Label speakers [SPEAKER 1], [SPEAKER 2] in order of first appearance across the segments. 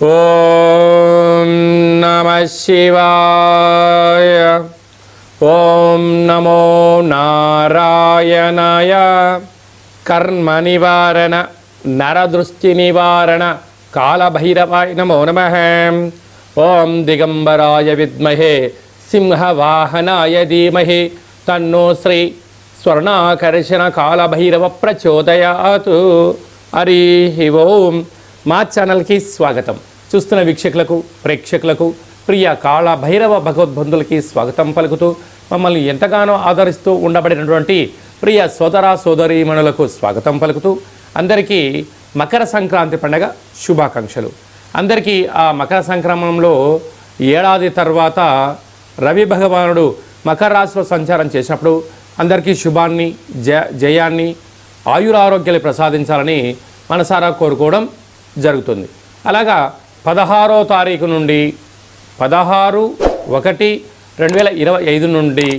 [SPEAKER 1] ఓం నమః శివాయ. ఓం నమో నారాయణాయ. కర్మ నివారణ నరదృష్టి నివారణ కాళభైరవాయ నమో నమః. ఓం దిగంబరాయ విద్మహే సింహవాహనాయ ధీమహి తన్నో శ్రీ స్వర్ణాకర్షణ కాళభైరవ ప్రచోదయాతు. హరి ఓం. మా ఛానల్కి స్వాగతం. చూస్తున్న వీక్షకులకు ప్రేక్షకులకు ప్రియ కాళభైరవ భగవద్బంధులకి స్వాగతం పలుకుతూ మమ్మల్ని ఎంతగానో ఆదరిస్తూ ఉండబడినటువంటి ప్రియ సోదర సోదరీమణులకు స్వాగతం పలుకుతూ అందరికీ మకర సంక్రాంతి పండుగ శుభాకాంక్షలు. అందరికీ ఆ మకర సంక్రమణంలో ఏడాది తర్వాత రవి భగవానుడు మకర రాశిలో సంచారం చేసినప్పుడు అందరికీ శుభాన్ని జయాన్ని ఆయురారోగ్యాలు ప్రసాదించాలని మనసారా కోరుకోవడం జరుగుతుంది. అలాగా 16వ తారీఖు నుండి 16/1/2025 నుండి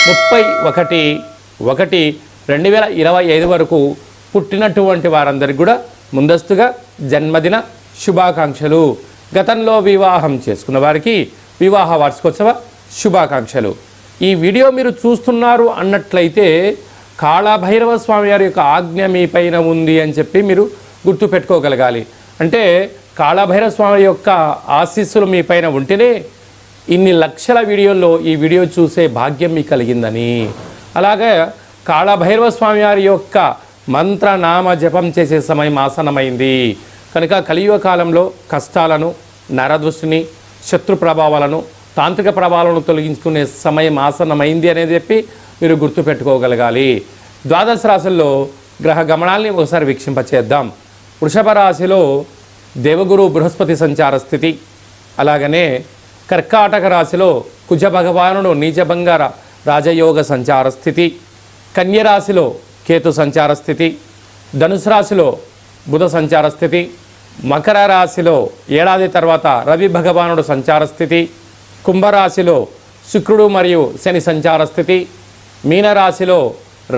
[SPEAKER 1] 31/1/2025 వరకు పుట్టినటువంటి వారందరికీ కూడా ముందస్తుగా జన్మదిన శుభాకాంక్షలు. గతంలో వివాహం చేసుకున్న వారికి వివాహ వార్షికోత్సవ శుభాకాంక్షలు. ఈ వీడియో మీరు చూస్తున్నారు అన్నట్లయితే కాళభైరవ స్వామి వారి యొక్క ఆజ్ఞ మీ పైన ఉంది అని చెప్పి మీరు గుర్తుపెట్టుకోగలగాలి. అంటే కాళభైరవ స్వామి యొక్క ఆశీస్సులు మీ పైన ఉంటేనే ఇన్ని లక్షల వీడియోల్లో ఈ వీడియో చూసే భాగ్యం మీకు కలిగిందని. అలాగే కాళభైరవ స్వామి వారి యొక్క మంత్రనామ జపం చేసే సమయం ఆసన్నమైంది కనుక కలియుగ కాలంలో కష్టాలను నరదృష్టిని శత్రు ప్రభావాలను తాంత్రిక ప్రభావాలను తొలగించుకునే సమయం ఆసన్నమైంది అనేది చెప్పి మీరు గుర్తుపెట్టుకోగలగాలి. ద్వాదశ రాశుల్లో గ్రహ గమనాల్ని ఒకసారి వీక్షింపచేద్దాం. వృషభ రాశిలో దేవగురు బృహస్పతి సంచార స్థితి, అలాగనే కర్కాటక రాశిలో కుజ భగవానుడు నీచభంగ రాజయోగ సంచార స్థితి, కన్యరాశిలో కేతు సంచార స్థితి, ధనుసు రాశిలో బుధ సంచార స్థితి, మకర రాశిలో ఏడాది తర్వాత రవి భగవానుడు సంచార స్థితి, కుంభరాశిలో శుక్రుడు మరియు శని సంచార స్థితి, మీనరాశిలో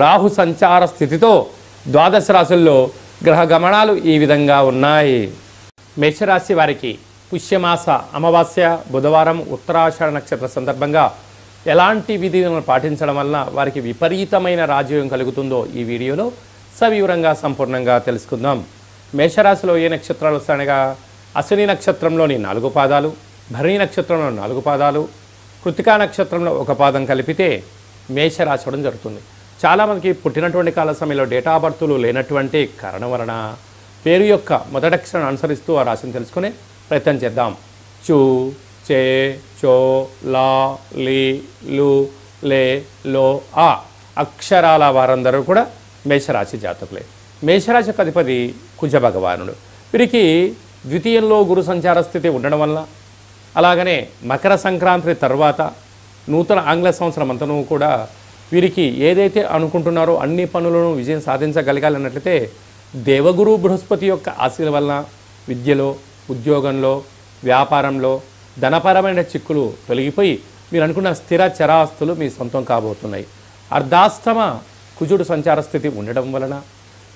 [SPEAKER 1] రాహు సంచార స్థితితో ద్వాదశ రాశుల్లో గ్రహ గమనాలు ఈ విధంగా ఉన్నాయి. మేషరాశి వారికి పుష్యమాస అమావాస్య బుధవారం ఉత్తరాషాఢ నక్షత్ర సందర్భంగా ఎలాంటి విధులను పాటించడం వలన వారికి విపరీతమైన రాజయోగం కలుగుతుందో ఈ వీడియోలో సవివరంగా సంపూర్ణంగా తెలుసుకుందాం. మేషరాశిలో ఏ నక్షత్రాలు వస్తాయనగా అశ్విని నక్షత్రంలోని 4 పాదాలు, భరణి నక్షత్రంలో 4 పాదాలు, కృతికా నక్షత్రంలో 1 పాదం కలిపితే మేషరాశి అవడం జరుగుతుంది. చాలామందికి పుట్టినటువంటి కాల సమయంలో డేటా ఆఫ్ బర్త్లు లేనటువంటి కారణం వలన పేరు యొక్క మొదటి అక్షరాన్ని అనుసరిస్తూ ఆ రాశిని తెలుసుకునే ప్రయత్నం చేద్దాం. చూ, చే, చో, లా, లీ, లు, లే, లో, ఆ అక్షరాల వారందరూ కూడా మేషరాశి జాతకులే. మేషరాశి యొక్క అధిపతి కుజ భగవానుడు. వీరికి ద్వితీయంలో గురు సంచార స్థితి ఉండడం వల్ల, అలాగనే మకర సంక్రాంతి తర్వాత నూతన ఆంగ్ల సంవత్సరం అంతనూ కూడా వీరికి ఏదైతే అనుకుంటున్నారో అన్ని పనులను విజయం సాధించగలగాలి అన్నట్లయితే దేవగురు బృహస్పతి యొక్క ఆశీల వలన విద్యలో, ఉద్యోగంలో, వ్యాపారంలో ధనపరమైన చిక్కులు తొలగిపోయి మీరు అనుకున్న స్థిర చరాస్తులు మీ సొంతం కాబోతున్నాయి. అర్ధాష్టమ కుజుడు సంచార స్థితి ఉండడం వలన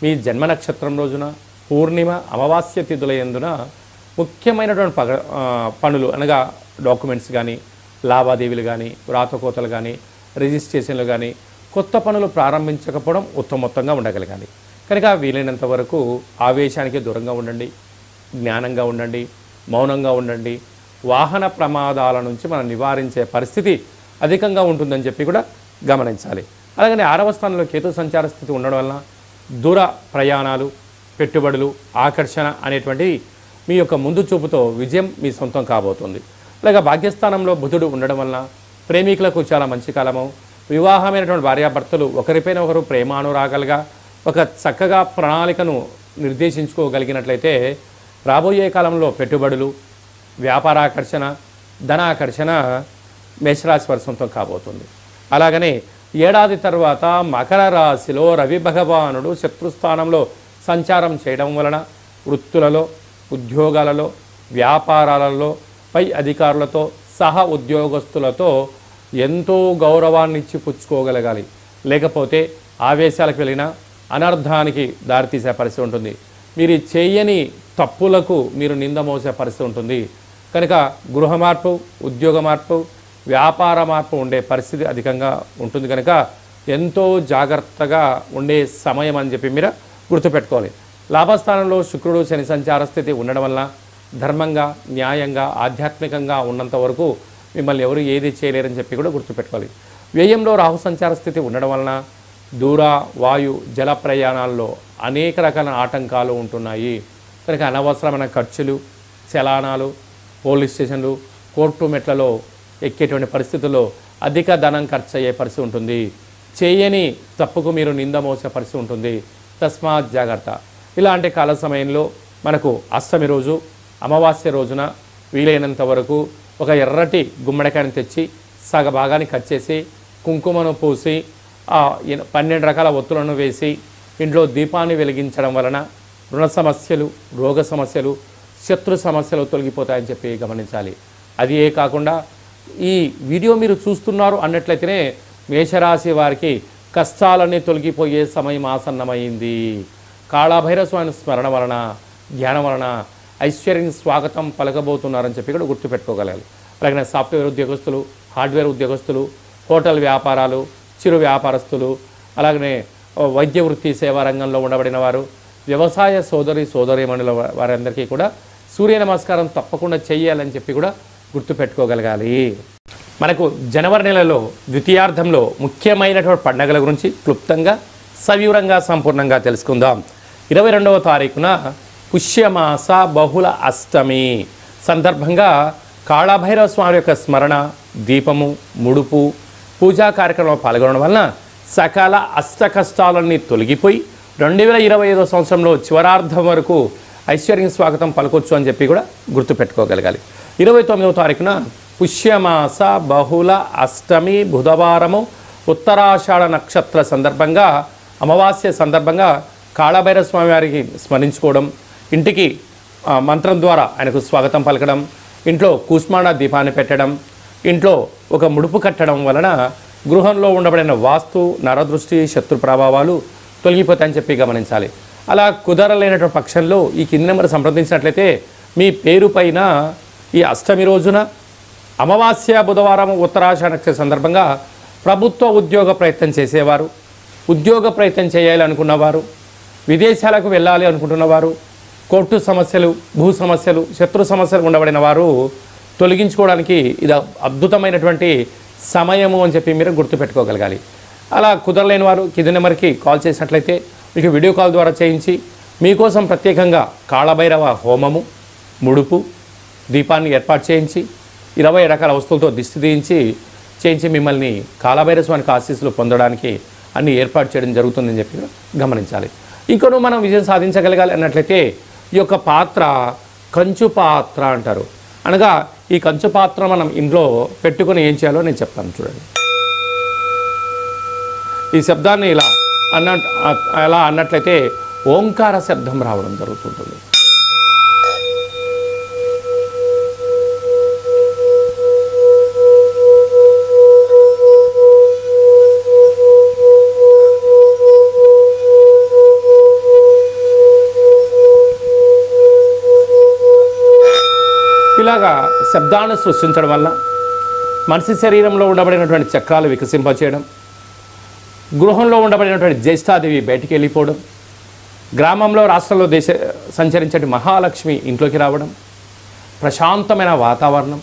[SPEAKER 1] మీ జన్మ నక్షత్రం రోజున పూర్ణిమ అమావాస్య తిథుల యందున ముఖ్యమైనటువంటి పనులు అనగా డాక్యుమెంట్స్ కానీ, లావాదేవీలు కానీ, వ్రాతకోతలు కానీ, రిజిస్ట్రేషన్లు కానీ కొత్త పనులు ప్రారంభించకపోవడం ఉత్తమోత్తంగా ఉండగలగాలి. కనుక వీలైనంత వరకు ఆవేశానికి దూరంగా ఉండండి, జ్ఞానంగా ఉండండి, మౌనంగా ఉండండి. వాహన ప్రమాదాల నుంచి మనం నివారించే పరిస్థితి అధికంగా ఉంటుందని చెప్పి కూడా గమనించాలి. అలాగనే 6వ స్థానంలో కేతు సంచార స్థితి ఉండడం వలన దూర ప్రయాణాలు, పెట్టుబడులు, ఆకర్షణ అనేటువంటివి మీ యొక్క ముందు చూపుతో విజయం మీ సొంతం కాబోతుంది. అలాగే భాగ్యస్థానంలో బుధుడు ఉండడం వలన ప్రేమికులకు చాలా మంచి కాలము. వివాహమైనటువంటి భార్యాభర్తలు ఒకరిపైన ఒకరు ప్రేమానురాగాలుగా ఒక చక్కగా ప్రణాళికను నిర్దేశించుకోగలిగినట్లయితే రాబోయే కాలంలో పెట్టుబడులు, వ్యాపారాకర్షణ, ధనాకర్షణ మేషరాశి వారి సొంతం కాబోతుంది. అలాగనే ఏడాది తర్వాత మకర రాశిలో రవి భగవానుడు శత్రుస్థానంలో సంచారం చేయడం వలన వృత్తులలో, ఉద్యోగాలలో, వ్యాపారాలలో పై అధికారులతో సహ ఉద్యోగస్తులతో ఎంతో గౌరవాన్ని ఇచ్చి పుచ్చుకోగలగాలి. లేకపోతే ఆవేశాలకు వెళ్ళినా అనర్థానికి దారితీసే పరిస్థితి ఉంటుంది. మీరు చేయని తప్పులకు మీరు నింద మోసే పరిస్థితి ఉంటుంది. కనుక గృహ మార్పు, ఉద్యోగ మార్పు, వ్యాపార మార్పు ఉండే పరిస్థితి అధికంగా ఉంటుంది. కనుక ఎంతో జాగ్రత్తగా ఉండే సమయం అని చెప్పి మీరు గుర్తుపెట్టుకోవాలి. లాభస్థానంలో శుక్రుడు శని సంచార స్థితి ఉండడం వల్ల ధర్మంగా, న్యాయంగా, ఆధ్యాత్మికంగా ఉన్నంత వరకు మిమ్మల్ని ఎవరు ఏది చేయలేరని చెప్పి కూడా గుర్తుపెట్టుకోవాలి. వ్యయంలో రాహు సంచార స్థితి ఉండడం వలన దూర, వాయు, జల ప్రయాణాల్లో అనేక రకాల ఆటంకాలు ఉంటున్నాయి. కనుక అనవసరమైన ఖర్చులు, చలానాలు, పోలీస్ స్టేషన్లు, కోర్టు మెట్లలో ఎక్కేటువంటి పరిస్థితుల్లో అధిక ధనం ఖర్చు అయ్యే పరిస్థితి ఉంటుంది. చేయని తప్పుకు మీరు నింద మోసే పరిస్థితి ఉంటుంది. తస్మాత్ జాగ్రత్త. ఇలాంటి కాల సమయంలో మనకు అష్టమి రోజు, అమావాస్య రోజున వీలైనంత వరకు ఒక ఎర్రటి గుమ్మడికాయని తెచ్చి సగ భాగాన్ని కట్ చేసి కుంకుమను పూసి 12 రకాల ఒత్తులను వేసి ఇంట్లో దీపాన్ని వెలిగించడం వలన రుణ సమస్యలు, రోగ సమస్యలు, శత్రు సమస్యలు తొలగిపోతాయని చెప్పి గమనించాలి. అది ఏ కాకుండా ఈ వీడియో మీరు చూస్తున్నారు అన్నట్లయితేనే మేషరాశి వారికి కష్టాలన్నీ తొలగిపోయే సమయం ఆసన్నమైంది. కాళభైరవ స్వామి స్మరణ వలన, ధ్యానం వలన ఐశ్వర్యం స్వాగతం పలకబోతున్నారని చెప్పి కూడా గుర్తుపెట్టుకోగలగాలి. అలాగే సాఫ్ట్వేర్ ఉద్యోగస్తులు, హార్డ్వేర్ ఉద్యోగస్తులు, హోటల్ వ్యాపారాలు, చిరు వ్యాపారస్తులు, అలాగనే వైద్య వృత్తి సేవా రంగంలో ఉండబడిన వారు, వ్యవసాయ సోదరీమణుల వారందరికీ కూడా సూర్య నమస్కారం తప్పకుండా చేయాలని చెప్పి కూడా గుర్తుపెట్టుకోగలగాలి. మనకు జనవరి నెలలో ద్వితీయార్థంలో ముఖ్యమైనటువంటి పండుగల గురించి క్లుప్తంగా, సవివరంగా, సంపూర్ణంగా తెలుసుకుందాం. 22వ తారీఖున పుష్యమాస బహుళ అష్టమి సందర్భంగా కాళభైరవ స్వామి యొక్క స్మరణ, దీపము, ముడుపు, పూజా కార్యక్రమంలో పాల్గొనడం వలన సకల అష్ట కష్టాలన్నీ తొలగిపోయి 2025 సంవత్సరంలో చివరార్థం వరకు ఐశ్వర్యం స్వాగతం పలకొచ్చు అని చెప్పి కూడా గుర్తుపెట్టుకోగలగాలి. 29వ తారీఖున పుష్యమాస బహుళ అష్టమి బుధవారము ఉత్తరాషాఢ నక్షత్ర సందర్భంగా, అమావాస్య సందర్భంగా కాళభైరవ స్వామి వారికి స్మరించుకోవడం, ఇంటికి మంత్రం ద్వారా ఆయనకు స్వాగతం పలకడం, ఇంట్లో కూష్మాండ దీపాన్ని పెట్టడం, ఇంట్లో ఒక ముడుపు కట్టడం వలన గృహంలో ఉండబడిన వాస్తు, నరదృష్టి, శత్రు ప్రభావాలు తొలగిపోతాయని చెప్పి గమనించాలి. అలా కుదరలేనటువంటి పక్షంలో ఈ కింది నెంబర్ సంప్రదించినట్లయితే మీ పేరు పైన ఈ అష్టమి రోజున అమావాస్య బుధవారం ఉత్తరాషాఢ నక్షత్ర సందర్భంగా ప్రభుత్వ ఉద్యోగ ప్రయత్నం చేసేవారు, ఉద్యోగ ప్రయత్నం చేయాలి అనుకున్నవారు, విదేశాలకు వెళ్ళాలి అనుకుంటున్నవారు, కోర్టు సమస్యలు, భూ సమస్యలు, శత్రు సమస్యలు ఉండబడిన వారు తొలగించుకోవడానికి ఇది అద్భుతమైనటువంటి సమయము అని చెప్పి మీరు గుర్తుపెట్టుకోగలగాలి. అలా కుదరలేని వారు కింది నెంబర్కి కాల్ చేసినట్లయితే మీకు వీడియో కాల్ ద్వారా చేయించి మీకోసం ప్రత్యేకంగా కాళభైరవ హోమము, ముడుపు, దీపాన్ని ఏర్పాటు చేయించి 20 రకాల వస్తువులతో దిష్టి చేయించి మిమ్మల్ని కాళభైరవ స్వామికి ఆశీస్సులు పొందడానికి అన్ని ఏర్పాటు చేయడం జరుగుతుందని చెప్పి గమనించాలి. ఇంకొను మనం విజయం సాధించగలగాలి అన్నట్లయితే ఈ యొక్క పాత్ర కంచు పాత్ర అంటారు. అనగా ఈ కంచు పాత్ర మనం ఇంట్లో పెట్టుకుని ఏం చేయాలో నేను చెప్తాను చూడండి. ఈ శబ్దాన్ని ఇలా అన్నట్లయితే ఓంకార శబ్దం రావడం జరుగుతుంటుంది. ఇలాగా శబ్దాన్ని సృష్టించడం వల్ల మనిషి శరీరంలో ఉండబడినటువంటి చక్రాలు వికసింపచేయడం, గృహంలో ఉండబడినటువంటి జ్యేష్ఠాదేవి బయటికి వెళ్ళిపోవడం, గ్రామంలో, రాష్ట్రంలో సంచరించే మహాలక్ష్మి ఇంట్లోకి రావడం, ప్రశాంతమైన వాతావరణం,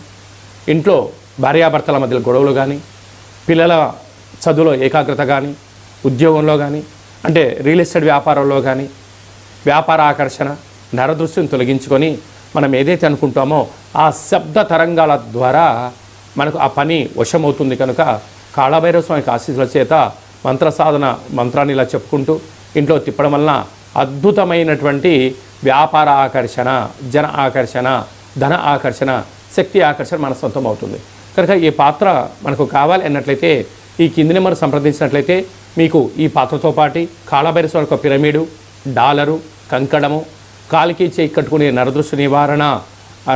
[SPEAKER 1] ఇంట్లో భార్యాభర్తల మధ్య గొడవలు కానీ, పిల్లల చదువులో ఏకాగ్రత కానీ, ఉద్యోగంలో కానీ, అంటే రియల్ ఎస్టేట్ వ్యాపారంలో కానీ వ్యాపార ఆకర్షణ, నరదృష్టిని తొలగించుకొని మనం ఏదైతే అనుకుంటామో ఆ శబ్ద తరంగాల ద్వారా మనకు ఆ పని వశమవుతుంది. కనుక కాళభైరవ స్వామికి ఆశీస్సుల చేత మంత్ర సాధన మంత్రాన్ని ఇలా చెప్పుకుంటూ ఇంట్లో తిప్పడం వలన అద్భుతమైనటువంటి వ్యాపార ఆకర్షణ, జన ఆకర్షణ, ధన ఆకర్షణ, శక్తి ఆకర్షణ మన సొంతం అవుతుంది. కనుక ఈ పాత్ర మనకు కావాలి అన్నట్లయితే ఈ కింది నెంబర్ సంప్రదించినట్లయితే మీకు ఈ పాత్రతో పాటు కాళభైరవ స్వామి యొక్క పిరమిడు, డాలరు, కంకణము, కాలికి చేయి కట్టుకునే నరదృష్టి నివారణ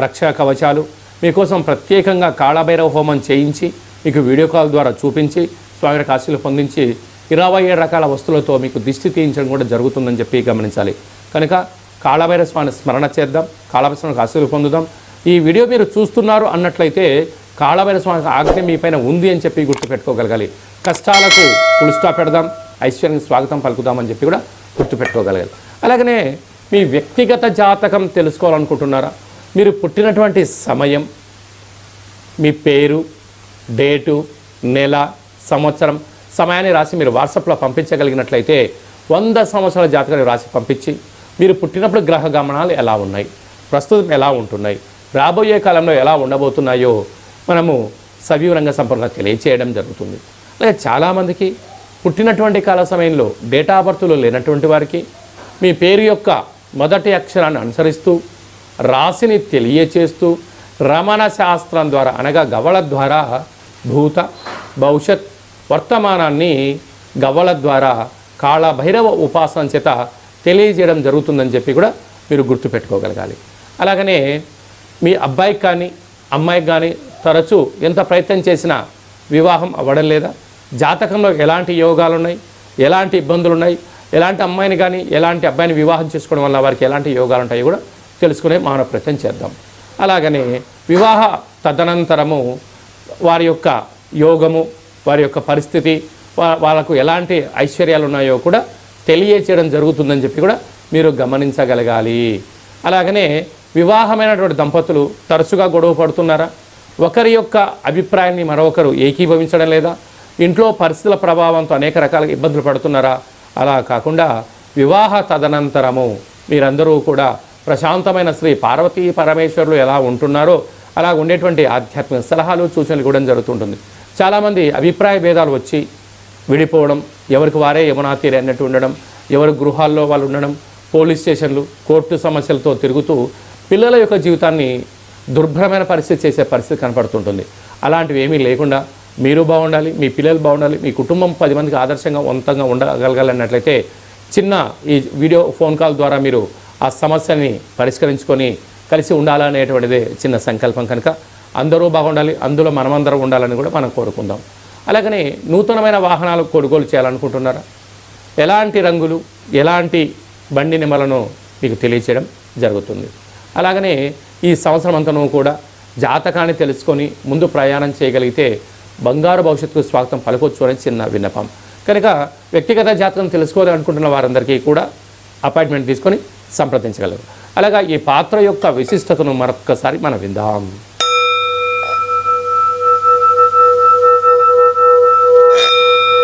[SPEAKER 1] రక్షా కవచాలు మీకోసం ప్రత్యేకంగా కాళభైరవ హోమం చేయించి మీకు వీడియో కాల్ ద్వారా చూపించి స్వామి ఆశీస్సులు పొందించి 27 రకాల వస్తువులతో మీకు దిష్టి తీయించడం కూడా జరుగుతుందని చెప్పి గమనించాలి. కనుక కాళభైరవ స్వామి స్మరణ చేద్దాం, కాళభైరవ స్వామికి ఆశీర్వాదం పొందుదాం. ఈ వీడియో మీరు చూస్తున్నారు అన్నట్లయితే కాళభైరవ స్వామి ఆజ్ఞ మీ పైన ఉంది అని చెప్పి గుర్తుపెట్టుకోగలగాలి. కష్టాలకు ఫుల్ స్టాప్ పెడదాం, ఐశ్వర్యానికి స్వాగతం పలుకుదామని చెప్పి కూడా గుర్తుపెట్టుకోగలగాలి. అలాగనే మీ వ్యక్తిగత జాతకం తెలుసుకోవాలనుకుంటున్నారా? మీరు పుట్టినటువంటి సమయం, మీ పేరు, డేటు, నెల, సంవత్సరం, సమయాన్ని రాసి మీరు వాట్సాప్లో పంపించగలిగినట్లయితే 100 సంవత్సరాల జాతకాన్ని రాసి పంపించి మీరు పుట్టినప్పుడు గ్రహ గమనాలు ఎలా ఉన్నాయి, ప్రస్తుతం ఎలా ఉంటున్నాయి, రాబోయే కాలంలో ఎలా ఉండబోతున్నాయో మనము సవివరంగా సంపూర్ణంగా తెలియచేయడం జరుగుతుంది. అలాగే చాలామందికి పుట్టినటువంటి కాల సమయంలో డేటా ఆఫ్ బర్త్లో లేనటువంటి వారికి మీ పేరు యొక్క మొదటి అక్షరాన్ని అనుసరిస్తూ రాశిని తెలియచేస్తూ రమణ శాస్త్రం ద్వారా అనగా గవ్వల ద్వారా భూత భవిష్యత్ వర్తమానాన్ని గవ్వల ద్వారా కాళభైరవ ఉపాసన చేత తెలియజేయడం జరుగుతుందని చెప్పి కూడా మీరు గుర్తుపెట్టుకోగలగాలి. అలాగనే మీ అబ్బాయికి కానీ అమ్మాయికి కానీ తరచూ ఎంత ప్రయత్నం చేసినా వివాహం అవ్వడం లేదా, జాతకంలో ఎలాంటి యోగాలు ఉన్నాయి, ఎలాంటి ఇబ్బందులు ఉన్నాయి, ఎలాంటి అమ్మాయిని కానీ ఎలాంటి అబ్బాయిని వివాహం చేసుకోవడం వల్ల వారికి ఎలాంటి యోగాలు ఉంటాయో కూడా తెలుసుకునే మానవ ప్రయత్నం చేద్దాం. అలాగనే వివాహ తదనంతరము వారి యొక్క యోగము, వారి యొక్క పరిస్థితి, వాళ్ళకు ఎలాంటి ఐశ్వర్యాలు ఉన్నాయో కూడా తెలియచేయడం జరుగుతుందని చెప్పి కూడా మీరు గమనించగలగాలి. అలాగనే వివాహమైనటువంటి దంపతులు తరచుగా గొడవ పడుతున్నారా? ఒకరి యొక్క అభిప్రాయాన్ని మరొకరు ఏకీభవించడం లేదా? ఇంట్లో పరిస్థితుల ప్రభావంతో అనేక రకాల ఇబ్బందులు పడుతున్నారా? అలా కాకుండా వివాహ తదనంతరము మీరందరూ కూడా ప్రశాంతమైన శ్రీ పార్వతీ పరమేశ్వరులు ఎలా ఉంటున్నారో అలా ఉండేటువంటి ఆధ్యాత్మిక సలహాలు సూచనలు కూడా జరుగుతుంటుంది. చాలామంది అభిప్రాయ భేదాలు వచ్చి విడిపోవడం, ఎవరికి వారే యమునా తీరే అన్నట్టు ఉండడం, ఎవరి గృహాల్లో వాళ్ళు ఉండడం, పోలీస్ స్టేషన్లు, కోర్టు సమస్యలతో తిరుగుతూ పిల్లల యొక్క జీవితాన్ని దుర్భరమైన పరిస్థితి చేసే పరిస్థితి కనపడుతుంటుంది. అలాంటివి ఏమీ లేకుండా మీరు బాగుండాలి, మీ పిల్లలు బాగుండాలి, మీ కుటుంబం 10 మందికి ఆదర్శంగా వంతంగా ఉండగలగాలన్నట్లయితే చిన్న ఈ వీడియో ఫోన్ కాల్ ద్వారా మీరు ఆ సమస్యని పరిష్కరించుకొని కలిసి ఉండాలనేటువంటిదే చిన్న సంకల్పం. కనుక అందరూ బాగుండాలి, అందులో మనమందరం ఉండాలని కూడా మనం కోరుకుందాం. అలాగనే నూతనమైన వాహనాలు కొనుగోలు చేయాలనుకుంటున్నారా? ఎలాంటి రంగులు, ఎలాంటి బండి నెంబర్లను మీకు తెలియచేయడం జరుగుతుంది. అలాగనే ఈ సంవత్సరం అంతను కూడా జాతకాన్ని తెలుసుకొని ముందు ప్రయాణం చేయగలిగితే బంగారు భవిష్యత్తుకు స్వాగతం పలకొచ్చు అని చిన్న విన్నపం. కనుక వ్యక్తిగత జాతకం తెలుసుకోవాలనుకుంటున్న వారందరికీ కూడా అపాయింట్మెంట్ తీసుకొని సంప్రదించగలరు. అలాగా ఈ పాత్ర యొక్క విశిష్టతను మరొక్కసారి మనం విందాం.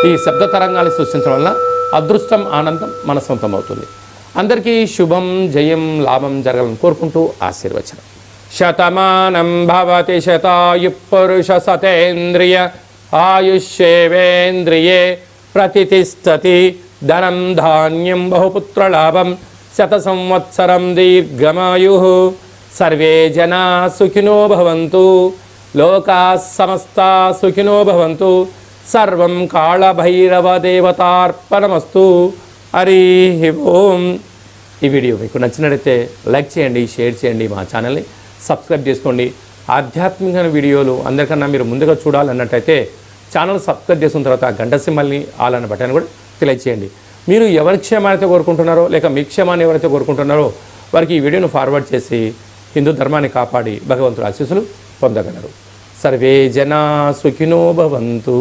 [SPEAKER 1] ఈ శబ్ద తరంగాలు సృష్టించడం వల్ల అదృష్టం, ఆనందం మన సొంతం అవుతుంది. అందరికీ శుభం, జయం, లాభం జరగాలని కోరుకుంటూ ఆశీర్వచనం. శతమానం భవతి శతాయు పురుష సతేంద్రియ ఆయుష్యేవేంద్రియే ప్రతిష్టతి ధనం ధాన్యం బహుపుత్రలాభం శత సంవత్సరం దీర్ఘమాయు. సర్వే జనా సుఖినో భవంతు, లోకా సమస్తా సుఖినో భవంతు. సర్వం కాళభైరవ దేవతార్పణమస్తు. హరి ఓం. ఈ వీడియో మీకు నచ్చినట్లయితే లైక్ చేయండి, షేర్ చేయండి, మా ఛానల్ని సబ్స్క్రైబ్ చేసుకోండి. ఆధ్యాత్మిక వీడియోలు అందరికన్నా మీరు ముందుగా చూడాలన్నట్టయితే ఛానల్ సబ్స్క్రైబ్ చేసుకున్న తర్వాత గంట సింబల్ని ఆల్ అన్న బటన్ కూడా తెలియచేయండి. మీరు ఎవరి క్షేమాన్ని కోరుకుంటున్నారో లేక మీ క్షేమాన్ని ఎవరైతే కోరుకుంటున్నారో వారికి ఈ వీడియోను ఫార్వర్డ్ చేసి హిందూ ధర్మాన్ని కాపాడి భగవంతుడి ఆశీస్సులు పొందగలరు. సర్వే జనా సుఖినో భవంతు.